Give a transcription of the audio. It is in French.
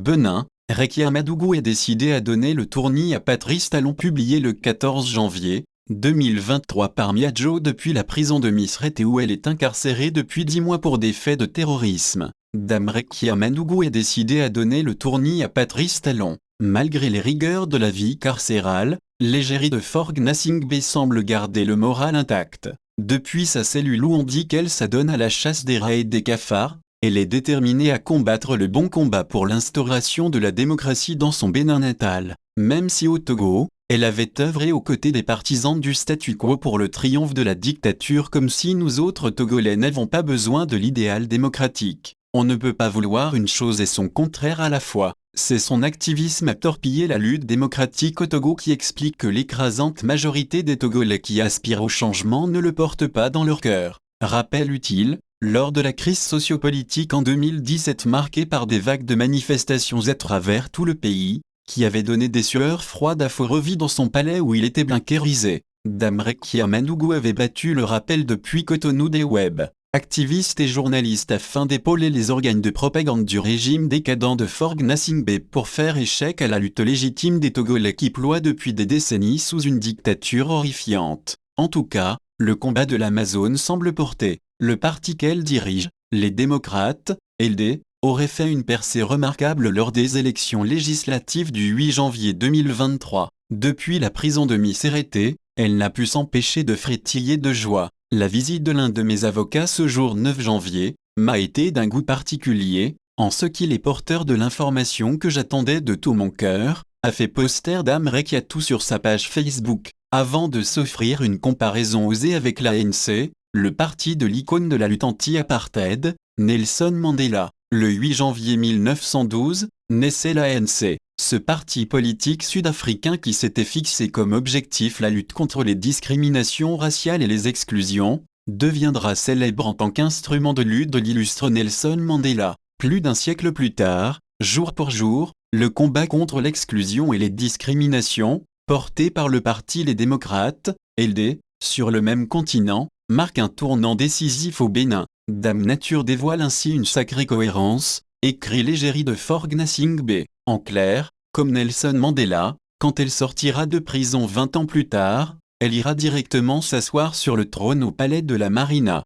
Benin, Rekia Madougou est décidé à donner le tournis à Patrice Talon, publié le 14 janvier 2023 par Miadjo depuis la prison de Misrete où elle est incarcérée depuis 10 mois pour des faits de terrorisme. Dame Rekia Madougou est décidé à donner le tournis à Patrice Talon. Malgré les rigueurs de la vie carcérale, l'égérie de Forgues Gnassingbé semble garder le moral intact. Depuis sa cellule où on dit qu'elle s'adonne à la chasse des rats et des cafards, elle est déterminée à combattre le bon combat pour l'instauration de la démocratie dans son Bénin natal. Même si au Togo, elle avait œuvré aux côtés des partisans du statu quo pour le triomphe de la dictature, comme si nous autres Togolais n'avons pas besoin de l'idéal démocratique. On ne peut pas vouloir une chose et son contraire à la fois. C'est son activisme à torpiller la lutte démocratique au Togo qui explique que l'écrasante majorité des Togolais qui aspirent au changement ne le portent pas dans leur cœur. Rappel utile, lors de la crise sociopolitique en 2017 marquée par des vagues de manifestations à travers tout le pays, qui avait donné des sueurs froides à Forovi dans son palais où il était bunkérisé, Dame Rekia Madougou avait battu le rappel depuis Cotonou des web activiste et journaliste afin d'épauler les organes de propagande du régime décadent de Forgues Gnassingbé pour faire échec à la lutte légitime des Togolais qui ploient depuis des décennies sous une dictature horrifiante. En tout cas, le combat de l'Amazone semble porter. Le parti qu'elle dirige, les démocrates, LD, aurait fait une percée remarquable lors des élections législatives du 8 janvier 2023. Depuis la prison de Misrete, elle n'a pu s'empêcher de frétiller de joie. La visite de l'un de mes avocats ce jour 9 janvier m'a été d'un goût particulier, en ce qu'il est porteur de l'information que j'attendais de tout mon cœur, a fait poster Dame Rekia tout sur sa page Facebook, avant de s'offrir une comparaison osée avec l'ANC, le parti de l'icône de la lutte anti-apartheid, Nelson Mandela. Le 8 janvier 1912, naissait l'ANC. Ce parti politique sud-africain qui s'était fixé comme objectif la lutte contre les discriminations raciales et les exclusions, deviendra célèbre en tant qu'instrument de lutte de l'illustre Nelson Mandela. Plus d'un siècle plus tard, jour pour jour, le combat contre l'exclusion et les discriminations, porté par le parti Les Démocrates, LD, sur le même continent, marque un tournant décisif au Bénin. Dame Nature dévoile ainsi une sacrée cohérence, écrit l'égérie de Forgues Gnassingbé. En clair, comme Nelson Mandela, quand elle sortira de prison 20 ans plus tard, elle ira directement s'asseoir sur le trône au palais de la Marina.